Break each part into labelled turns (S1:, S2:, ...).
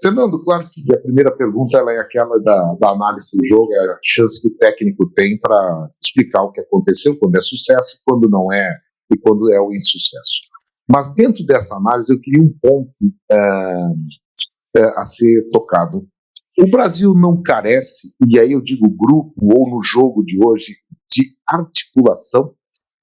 S1: Fernando, claro que a primeira pergunta ela é aquela da análise do jogo, é a chance que o técnico tem para explicar o que aconteceu, quando é sucesso, quando não é, e quando é o insucesso. Mas dentro dessa análise eu queria um ponto a ser tocado. O Brasil não carece, e aí eu digo grupo ou no jogo de hoje, de articulação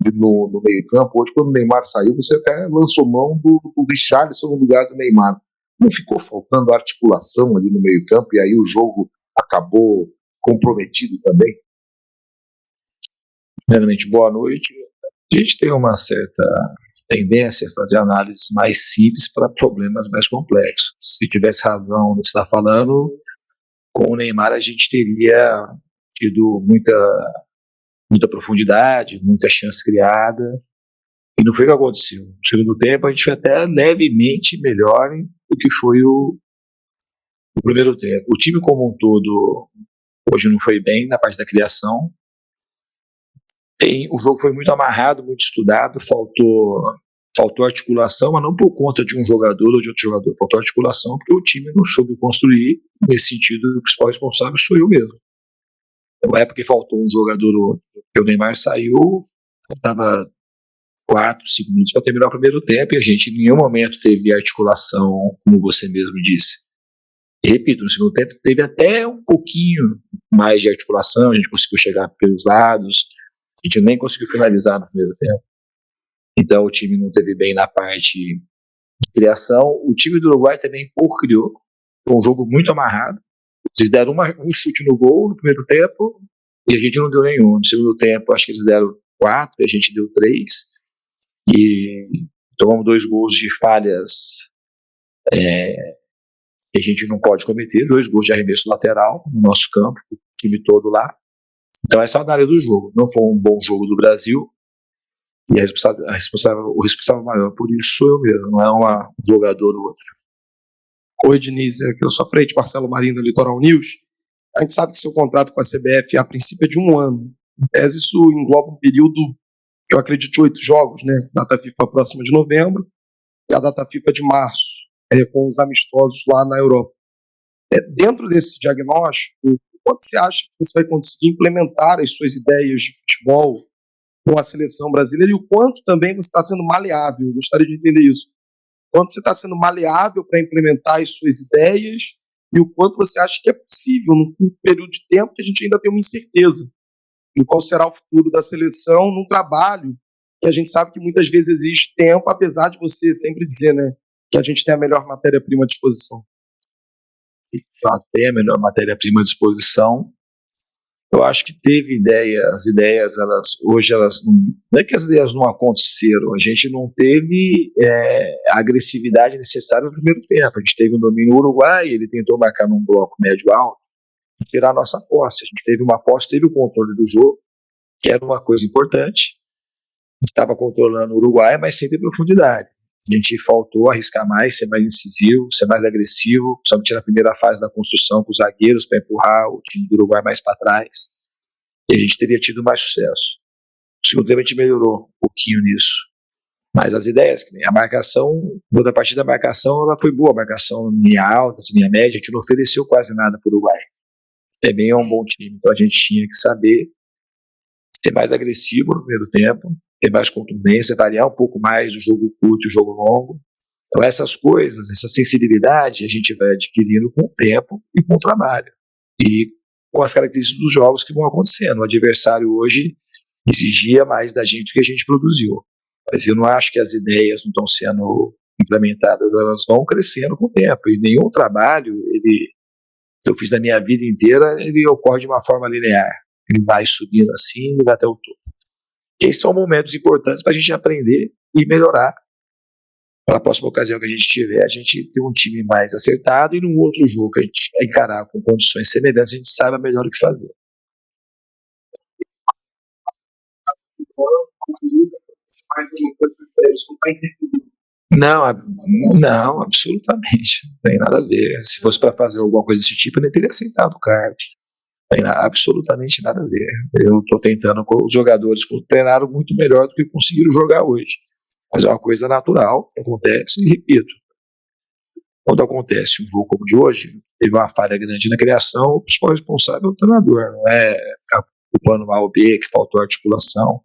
S1: no meio campo. Hoje, quando o Neymar saiu, você até lançou mão do Richarlison no lugar do Neymar. Não ficou faltando articulação ali no meio campo e aí o jogo acabou comprometido também?
S2: Primeiramente, boa noite. A gente tem uma certa tendência a fazer análises mais simples para problemas mais complexos. Se tivesse razão no que você está falando, com o Neymar a gente teria tido muita profundidade, muita chance criada, e não foi o que aconteceu. No segundo tempo a gente foi até levemente melhor do que foi o primeiro tempo. O time como um todo hoje não foi bem na parte da criação. O jogo foi muito amarrado, muito estudado, faltou articulação, mas não por conta de um jogador ou de outro jogador, faltou articulação porque o time não soube construir. Nesse sentido, o principal responsável sou eu mesmo. Não é porque faltou um jogador ou outro, porque o Neymar saiu, faltava 4, 5 minutos para terminar o primeiro tempo e a gente em nenhum momento teve articulação, como você mesmo disse. E repito, no segundo tempo teve até um pouquinho mais de articulação, a gente conseguiu chegar pelos lados, a gente nem conseguiu finalizar no primeiro tempo. Então o time não teve bem na parte de criação. O time do Uruguai também pouco criou, foi um jogo muito amarrado. Eles deram um chute no gol no primeiro tempo e a gente não deu nenhum. No segundo tempo acho que eles deram 4 e a gente deu 3 e tomamos 2 gols de falhas que a gente não pode cometer, 2 gols de arremesso lateral no nosso campo, o time todo lá. Então essa é a análise do jogo. Não foi um bom jogo do Brasil e o responsável maior por isso sou eu mesmo, não é um jogador ou outro.
S3: Oi, Diniz, aqui na sua frente, Marcelo Marinho da Litoral News. A gente sabe que seu contrato com a CBF a princípio é de 1 ano. Em tese, isso engloba um período, eu acredito, de 8 jogos, né? Data FIFA próxima de novembro e a data FIFA de março, com os amistosos lá na Europa. Dentro desse diagnóstico, quanto você acha que você vai conseguir implementar as suas ideias de futebol com a seleção brasileira e o quanto também você está sendo maleável? Eu gostaria de entender isso. Quanto você está sendo maleável para implementar as suas ideias e o quanto você acha que é possível num período de tempo que a gente ainda tem uma incerteza de qual será o futuro da seleção num trabalho que a gente sabe que muitas vezes exige tempo, apesar de você sempre dizer, né, que a gente tem a melhor matéria-prima à disposição.
S2: De fato, tem a melhor matéria-prima à disposição. Eu acho que teve as ideias, hoje elas não é que as ideias não aconteceram, a gente não teve a agressividade necessária no primeiro tempo. A gente teve um domínio Uruguai, ele tentou marcar num bloco médio-alto e tirar a nossa posse. A gente teve uma posse, teve o controle do jogo, que era uma coisa importante. A gente estava controlando o Uruguai, mas sem ter profundidade. A gente faltou arriscar mais, ser mais incisivo, ser mais agressivo, principalmente na primeira fase da construção com os zagueiros para empurrar o time do Uruguai mais para trás. E a gente teria tido mais sucesso. No segundo tempo a gente melhorou um pouquinho nisso. Mas as ideias, que nem a marcação, toda a partida da marcação ela foi boa, a marcação de linha alta, de linha média, a gente não ofereceu quase nada para o Uruguai. Também é um bom time, então a gente tinha que saber ser mais agressivo no primeiro tempo, ter mais contundência, variar um pouco mais o jogo curto e o jogo longo. Então essas coisas, essa sensibilidade a gente vai adquirindo com o tempo e com o trabalho. E com as características dos jogos que vão acontecendo. O adversário hoje exigia mais da gente do que a gente produziu. Mas eu não acho que as ideias não estão sendo implementadas, elas vão crescendo com o tempo. E nenhum trabalho, que eu fiz na minha vida inteira, ele ocorre de uma forma linear. Ele vai subindo assim e vai até o topo. Esses são momentos importantes para a gente aprender e melhorar. Para a próxima ocasião que a gente tiver, a gente ter um time mais acertado e num outro jogo que a gente encarar com condições semelhantes, a gente saiba melhor o que fazer. Não, absolutamente. Não tem nada a ver. Se fosse para fazer alguma coisa desse tipo, eu nem teria aceitado o cargo. Não tem absolutamente nada a ver. Eu estou tentando com os jogadores que treinaram muito melhor do que conseguiram jogar hoje. Mas é uma coisa natural que acontece e repito. quando acontece um jogo como o de hoje, teve uma falha grande na criação, o principal responsável é o treinador, não é ficar culpando o A ou B, que faltou articulação.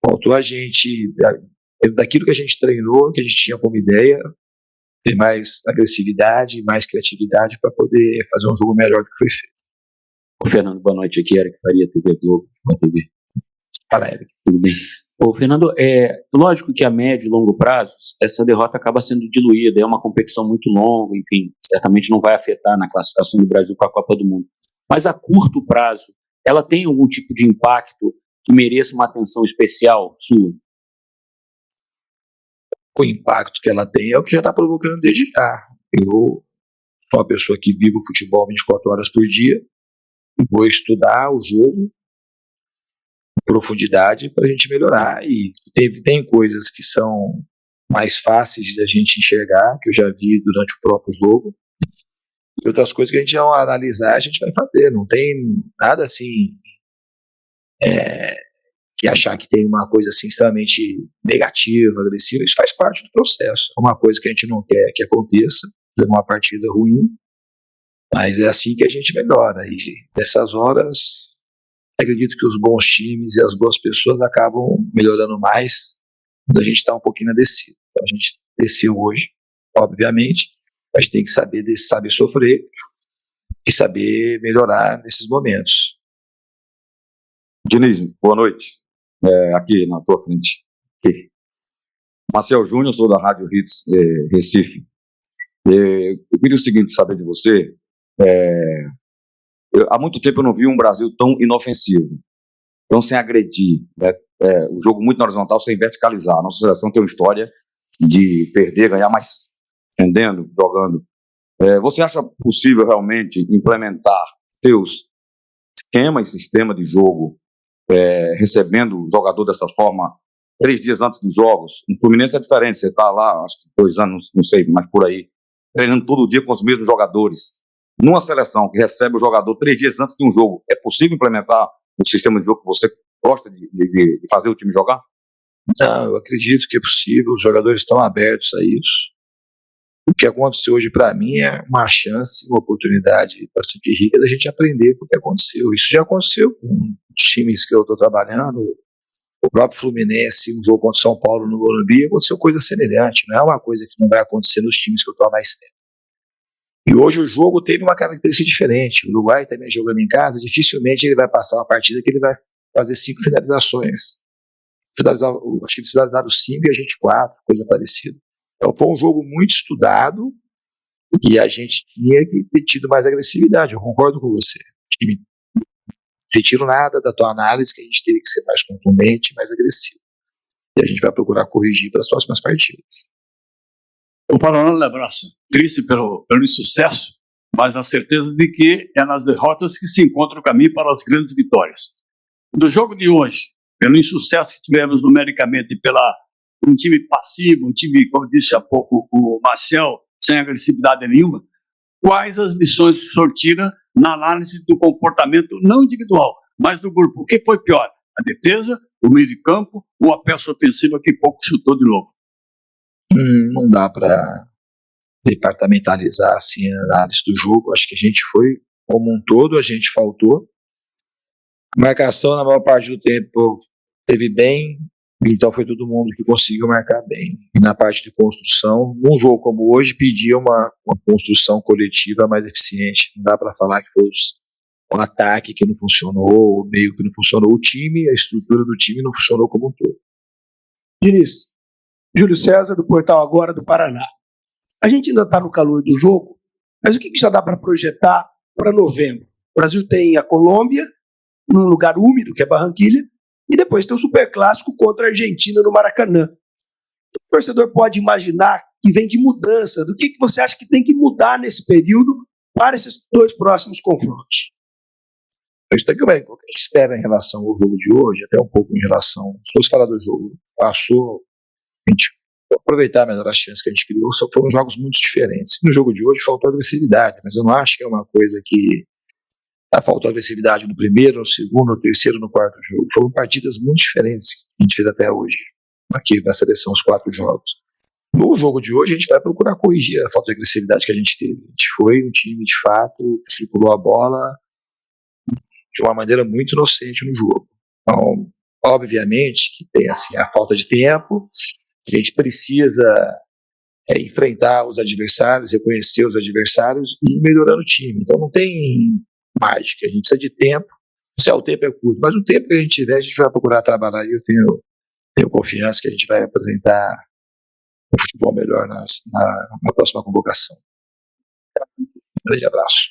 S2: Faltou a gente, daquilo que a gente treinou, que a gente tinha como ideia, ter mais agressividade, mais criatividade para poder fazer um jogo melhor do que foi feito.
S4: Ô, Fernando, boa noite. Aqui, Eric Faria, TV Globo, TV.
S2: Fala, Eric.
S4: Tudo bem? Ô, Fernando, lógico que a médio e longo prazo, essa derrota acaba sendo diluída, é uma competição muito longa, enfim, certamente não vai afetar na classificação do Brasil para a Copa do Mundo. Mas a curto prazo, ela tem algum tipo de impacto que mereça uma atenção especial sua?
S2: O impacto que ela tem é o que já está provocando desde já. Eu sou uma pessoa que vive o futebol 24 horas por dia, vou estudar o jogo em profundidade para a gente melhorar. E tem coisas que são mais fáceis da gente enxergar, que eu já vi durante o próprio jogo, e outras coisas que a gente vai analisar, a gente vai fazer. Não tem nada assim que achar que tem uma coisa assim extremamente negativa, agressiva. Isso faz parte do processo. É uma coisa que a gente não quer que aconteça, é uma partida ruim, mas é assim que a gente melhora. E nessas horas, acredito que os bons times e as boas pessoas acabam melhorando mais quando a gente está um pouquinho na descida. Então a gente desceu hoje, obviamente, a gente tem que saber sofrer e saber melhorar nesses momentos.
S5: Diniz, boa noite. Aqui na tua frente. Aqui. Marcel Júnior, sou da Rádio Hits Recife. Eu queria o seguinte, saber de você. Há muito tempo eu não vi um Brasil tão inofensivo, tão sem agredir, né? O jogo muito na horizontal, sem verticalizar. A nossa seleção tem uma história de perder, ganhar, mas defendendo, jogando. Você acha possível realmente implementar seus esquema e sistema de jogo, recebendo o jogador dessa forma 3 dias antes dos jogos? No Fluminense é diferente, você está lá, acho que 2 anos, não sei, mas por aí, treinando todo dia com os mesmos jogadores. Numa seleção que recebe o jogador 3 dias antes de um jogo, é possível implementar o sistema de jogo que você gosta de fazer o time jogar?
S2: Não, eu acredito que é possível, os jogadores estão abertos a isso. O que aconteceu hoje para mim é uma chance, uma oportunidade bastante rica da gente aprender com o que aconteceu. Isso já aconteceu com os times que eu estou trabalhando. O próprio Fluminense, um jogo contra o São Paulo no Morumbi, aconteceu coisa semelhante. Não é uma coisa que não vai acontecer nos times que eu estou há mais tempo. E hoje o jogo teve uma característica diferente. O Uruguai também jogando em casa, dificilmente ele vai passar uma partida que ele vai fazer 5 finalizações. Acho que eles finalizaram 5 e a gente 4, coisa parecida. Então foi um jogo muito estudado e a gente tinha que ter tido mais agressividade. Eu concordo com você. Não retiro nada da tua análise, que a gente teve que ser mais contundente, mais agressivo. E a gente vai procurar corrigir para as próximas partidas.
S6: O Paraná abraça, triste pelo insucesso, mas a certeza de que é nas derrotas que se encontra o caminho para as grandes vitórias. Do jogo de hoje, pelo insucesso que tivemos numericamente, um time passivo, um time, como disse há pouco o Marcel, sem agressividade nenhuma, quais as lições que o senhor tira na análise do comportamento não individual, mas do grupo? O que foi pior? A defesa, o meio de campo ou a peça ofensiva que pouco chutou de novo?
S2: Não dá para departamentalizar assim, a análise do jogo. Acho que a gente foi, como um todo, a gente faltou. A marcação, na maior parte do tempo, teve bem, então foi todo mundo que conseguiu marcar bem. E na parte de construção, num jogo como hoje, pedia uma construção coletiva mais eficiente. Não dá para falar que foi o ataque que não funcionou, o meio que não funcionou, o time, a estrutura do time não funcionou como um todo.
S3: Diniz, Júlio César, do Portal Agora do Paraná. A gente ainda está no calor do jogo, mas o que já dá para projetar para novembro? O Brasil tem a Colômbia, num lugar úmido, que é Barranquilha, e depois tem o Superclássico contra a Argentina no Maracanã. O torcedor pode imaginar que vem de mudança. Do que você acha que tem que mudar nesse período para esses 2 próximos confrontos?
S2: Isso daqui, o que a gente espera em relação ao jogo de hoje, até um pouco em relação, se fosse falar do jogo, passou, a gente aproveitar melhor as chances que a gente criou, só foram jogos muito diferentes. No jogo de hoje faltou agressividade, mas eu não acho que é uma coisa que faltou agressividade no primeiro, no segundo, no terceiro, no quarto jogo. Foram partidas muito diferentes que a gente fez até hoje, aqui na seleção, os 4 jogos. No jogo de hoje, a gente vai procurar corrigir a falta de agressividade que a gente teve. A gente foi um time, de fato, que circulou a bola de uma maneira muito inocente no jogo. Então, obviamente, que tem assim, a falta de tempo, a gente precisa enfrentar os adversários, reconhecer os adversários e ir melhorando o time. Então, não tem mágica, a gente precisa de tempo. Se o tempo é curto, mas o tempo que a gente tiver, a gente vai procurar trabalhar e eu tenho confiança que a gente vai apresentar um futebol melhor na próxima convocação. Um grande abraço.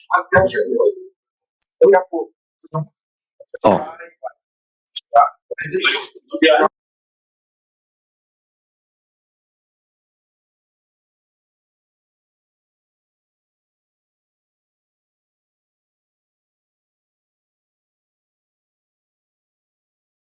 S4: Ó,